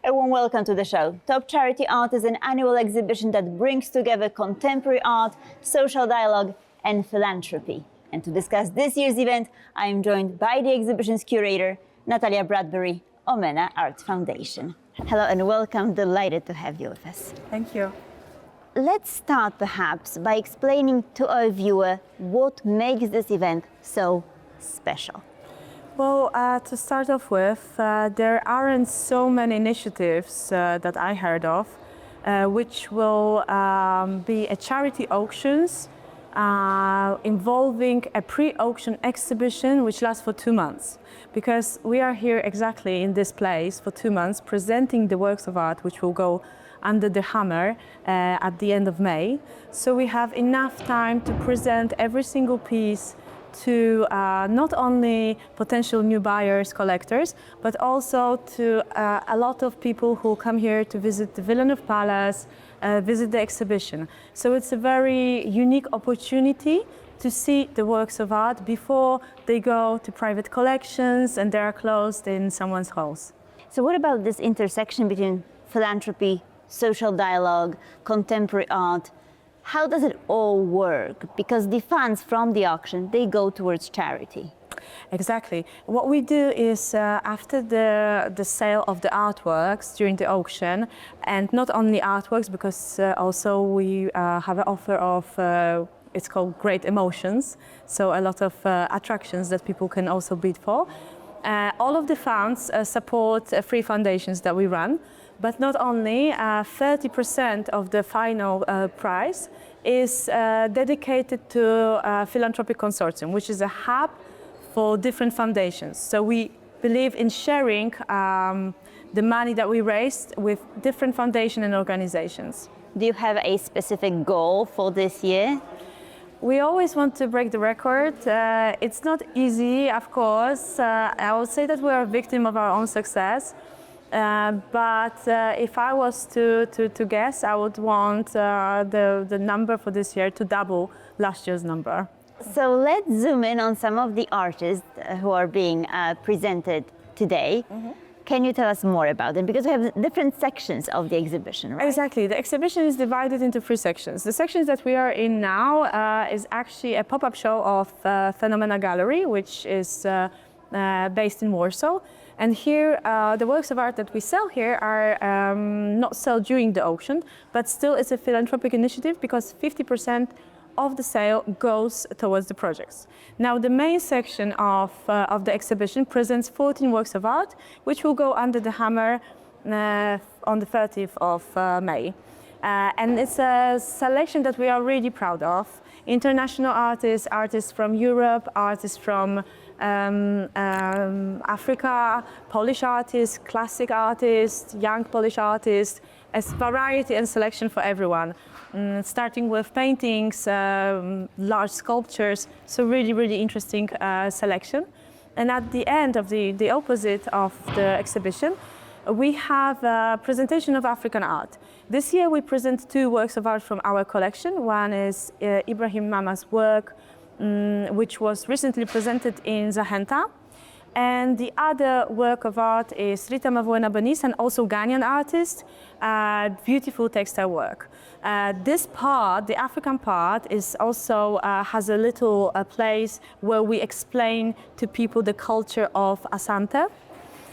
A warm welcome to the show. Top Charity Art is an annual exhibition that brings together contemporary art, social dialogue, and philanthropy. And to discuss this year's event, I am joined by the exhibition's curator, Natalia Bradbury, OmenaArt Foundation. Hello and welcome. Delighted to have you with us. Thank you. Let's start perhaps by explaining to our viewer what makes this event so special. Well, to start off with, there aren't so many initiatives that I heard of, which will be a charity auctions involving a pre-auction exhibition which lasts for 2 months. Because we are here exactly in this place for 2 months presenting the works of art which will go under the hammer at the end of May. So we have enough time to present every single piece to not only potential new buyers, collectors, but also to a lot of people who come here to visit the Wilanów Palace, visit the exhibition. So it's a very unique opportunity to see the works of art before they go to private collections and they are closed in someone's house. So what about this intersection between philanthropy, social dialogue, contemporary art? How does it all work? Because the funds from the auction, they go towards charity. Exactly. What we do is after the sale of the artworks during the auction, and not only artworks, because also we have an offer of, it's called Great Emotions, so a lot of attractions that people can also bid for. All of the funds support free foundations that we run. But not only, 30% of the final prize is dedicated to Philanthropic Consortium, which is a hub for different foundations. So we believe in sharing the money that we raised with different foundations and organizations. Do you have a specific goal for this year? We always want to break the record. It's not easy, of course. I would say that we are a victim of our own success. But if I was to guess, I would want the number for this year to double last year's number. So let's zoom in on some of the artists who are being presented today. Mm-hmm. Can you tell us more about them? Because we have different sections of the exhibition, right? Exactly. The exhibition is divided into 3 sections. The sections that we are in now is actually a pop-up show of Phenomena Gallery, which is based in Warsaw. And here, the works of art that we sell here are not sold during the auction, but still it's a philanthropic initiative because 50% of the sale goes towards the projects. Now, the main section of the exhibition presents 14 works of art, which will go under the hammer on the 30th of May. And it's a selection that we are really proud of. International artists, artists from Europe, artists from Africa, Polish artists, classic artists, young Polish artists, a variety and selection for everyone. Starting with paintings, large sculptures, so really, really interesting selection. And at the end of the opposite of the exhibition, we have a presentation of African art. This year we present 2 works of art from our collection. One is Ibrahim Mama's work, which was recently presented in Zachęta. And the other work of art is Rita Mawuena-Benis, and also Ghanaian artist, beautiful textile work. This part, the African part, is also has a little place where we explain to people the culture of Asante,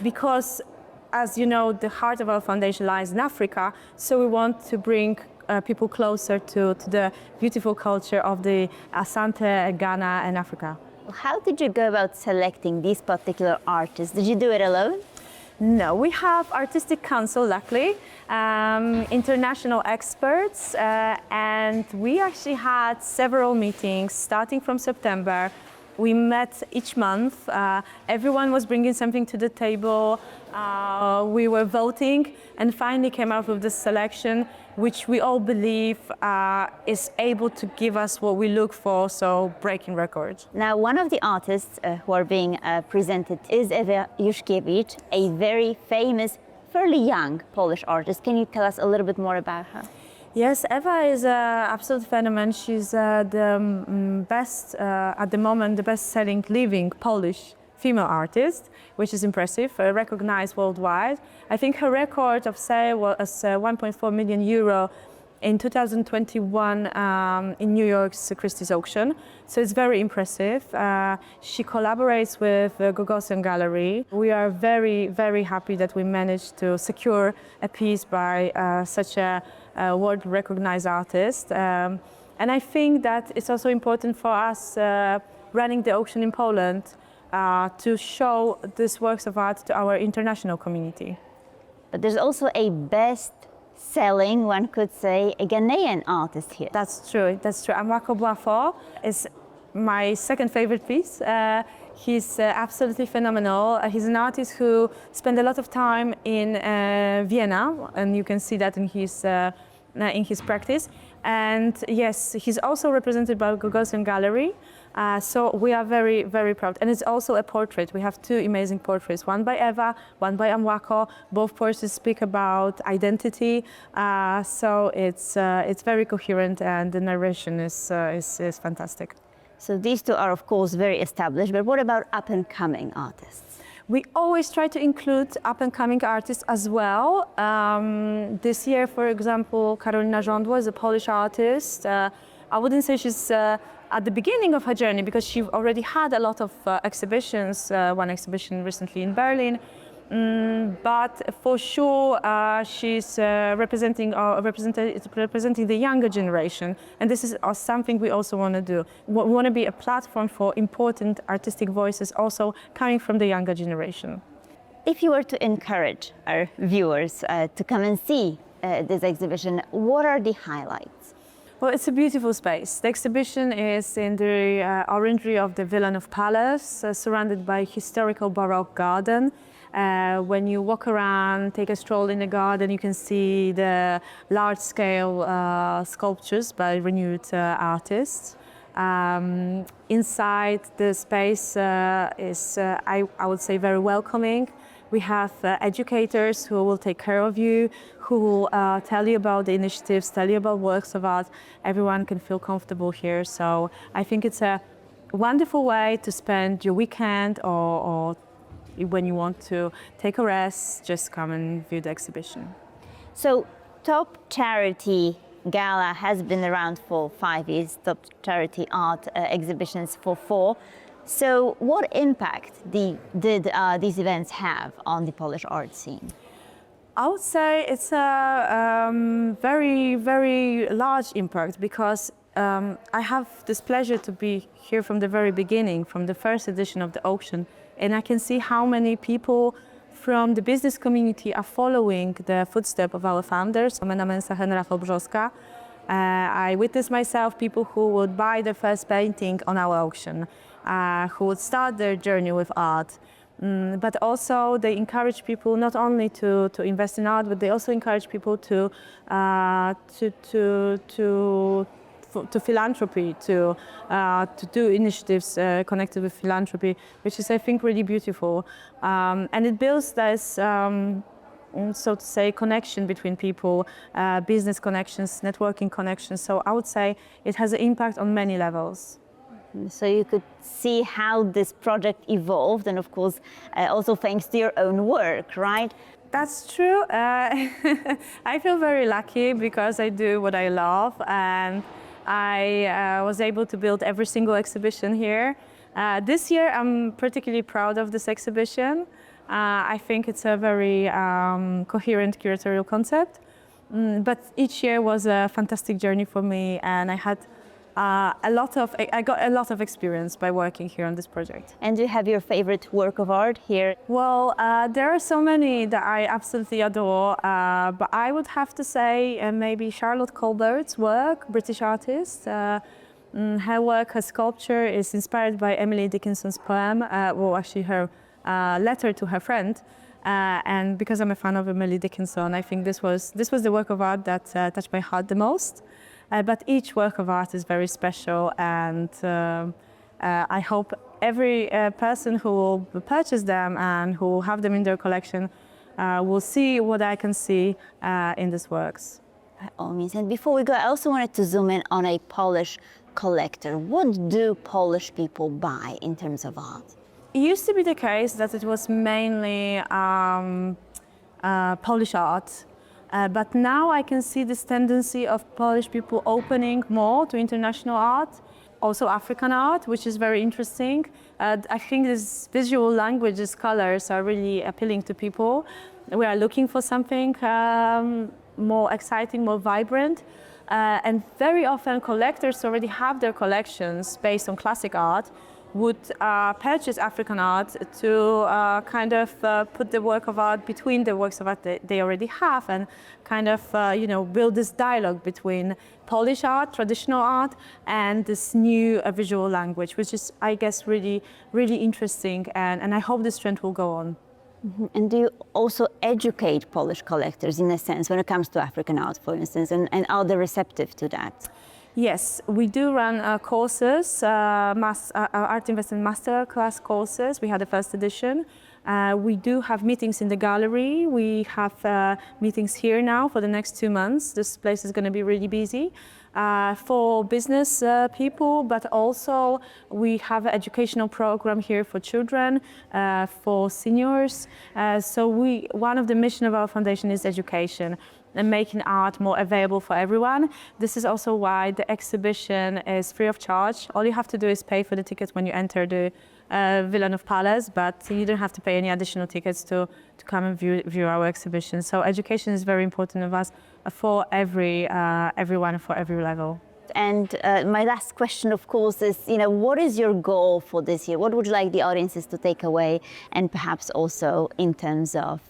because as you know, the heart of our foundation lies in Africa, so we want to bring people closer to the beautiful culture of the Asante, Ghana and Africa. How did you go about selecting these particular artists? Did you do it alone? No, we have artistic council, luckily, international experts, and we actually had several meetings starting from September. We met each month. Everyone was bringing something to the table. We were voting and finally came out with this selection, which we all believe is able to give us what we look for, so breaking records. Now, one of the artists who are being presented is Ewa Juszkiewicz, a very famous, fairly young Polish artist. Can you tell us a little bit more about her? Yes, Ewa is an absolute phenomenon. She's the best, at the moment, the best-selling living Polish female artist, which is impressive, recognized worldwide. I think her record of sale was 1.4 million euro in 2021 in New York's Christie's auction. So it's very impressive. She collaborates with Gogosian Gallery. We are very, very happy that we managed to secure a piece by such a world-recognized artist. And I think that it's also important for us running the auction in Poland to show these works of art to our international community. But there's also a best-selling, one could say, a Ghanaian artist here. That's true. Amwako Boafo is my second favorite piece. He's absolutely phenomenal. He's an artist who spent a lot of time in Vienna, and you can see that in his practice. And yes, he's also represented by Gogosian Gallery. So we are very, very proud. And it's also a portrait. We have two amazing portraits, one by Ewa, one by Amwako. Both portraits speak about identity. So it's very coherent, and the narration is fantastic. So these two are, of course, very established, but what about up-and-coming artists? We always try to include up-and-coming artists as well. This year, for example, Karolina Żądło is a Polish artist. I wouldn't say she's at the beginning of her journey, because she already had a lot of exhibitions, one exhibition recently in Berlin. But for sure, she's representing the younger generation, and this is something we also want to do. We want to be a platform for important artistic voices, also coming from the younger generation. If you were to encourage our viewers to come and see this exhibition, what are the highlights? Well, it's a beautiful space. The exhibition is in the orangery of the Wilanów Palace, surrounded by a historical Baroque garden. When you walk around, take a stroll in the garden, you can see the large-scale sculptures by renowned artists. Inside the space is, I would say, very welcoming. We have educators who will take care of you, who will tell you about the initiatives, tell you about works of art. Everyone can feel comfortable here. So I think it's a wonderful way to spend your weekend, or when you want to take a rest, just come and view the exhibition. So Top Charity Gala has been around for 5 years, Top Charity Art exhibitions for 4. So what impact did these events have on the Polish art scene? I would say it's a very, very large impact, because I have this pleasure to be here from the very beginning, from the first edition of the auction, and I can see how many people from the business community are following the footsteps of our founders, OmenaArt Foundation. I witnessed myself people who would buy their first painting on our auction, who would start their journey with art. But also they encourage people not only to invest in art, but they also encourage people to philanthropy, to do initiatives connected with philanthropy, which is, I think, really beautiful. And it builds this, so to say, connection between people, business connections, networking connections. So I would say it has an impact on many levels. So you could see how this project evolved, and of course, also thanks to your own work, right? That's true. I feel very lucky because I do what I love, and I was able to build every single exhibition here. This year, I'm particularly proud of this exhibition. I think it's a very coherent curatorial concept, but each year was a fantastic journey for me, and I got a lot of experience by working here on this project. And do you have your favorite work of art here? Well, there are so many that I absolutely adore, but I would have to say maybe Charlotte Colbert's work, British artist. Her work, her sculpture is inspired by Emily Dickinson's poem, well, actually her letter to her friend. And because I'm a fan of Emily Dickinson, I think this was the work of art that touched my heart the most. But each work of art is very special, and I hope every person who will purchase them and who will have them in their collection will see what I can see in these works. By all means. And before we go, I also wanted to zoom in on a Polish collector. What do Polish people buy in terms of art? It used to be the case that it was mainly Polish art, but now I can see this tendency of Polish people opening more to international art, also African art, which is very interesting. I think this visual languages, colors are really appealing to people. We are looking for something more exciting, more vibrant. And very often collectors already have their collections based on classic art, would purchase African art to kind of put the work of art between the works of art they already have, and kind of build this dialogue between Polish art, traditional art, and this new visual language, which is, I guess, really, really interesting, and I hope this trend will go on. Mm-hmm. And do you also educate Polish collectors in a sense when it comes to African art, for instance, and are they receptive to that? Yes, we do run courses, art investment masterclass courses. We had the first edition. We do have meetings in the gallery. We have meetings here now for the next 2 months. This place is going to be really busy for business people, but also we have an educational program here for children, for seniors. So one of the mission of our foundation is education and making art more available for everyone. This is also why the exhibition is free of charge. All you have to do is pay for the tickets when you enter the Wilanów Palace, but you don't have to pay any additional tickets to come and view our exhibition. So education is very important of us for everyone, for every level. And my last question, of course, is, what is your goal for this year? What would you like the audiences to take away, and perhaps also in terms of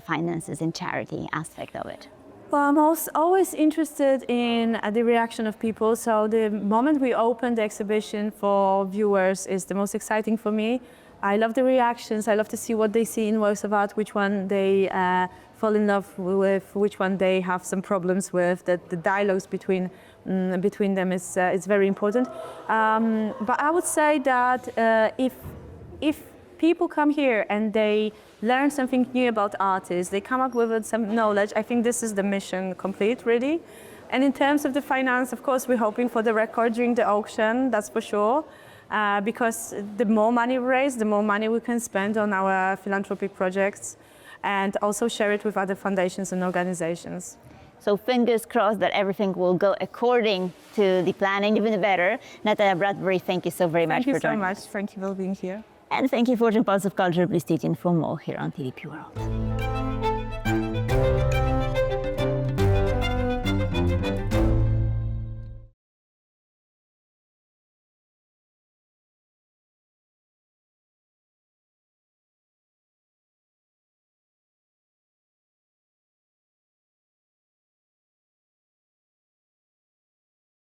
finances and charity aspect of it? Well, I'm always interested in the reaction of people. So the moment we open the exhibition for viewers is the most exciting for me. I love the reactions. I love to see what they see in works of art, which one they fall in love with, which one they have some problems with. The dialogues between them is very important. But I would say that if people come here and they learn something new about artists, they come up with some knowledge, I think this is the mission complete, really. And in terms of the finance, of course, we're hoping for the record during the auction, that's for sure. Because the more money we raise, the more money we can spend on our philanthropic projects and also share it with other foundations and organizations. So fingers crossed that everything will go according to the plan and even better. Natalia Bradbury, thank you so very much for joining us. Thank you so much. Thank you for being here. And thank you for watching Pulse of Culture. Please stay tuned for more here on TDP World.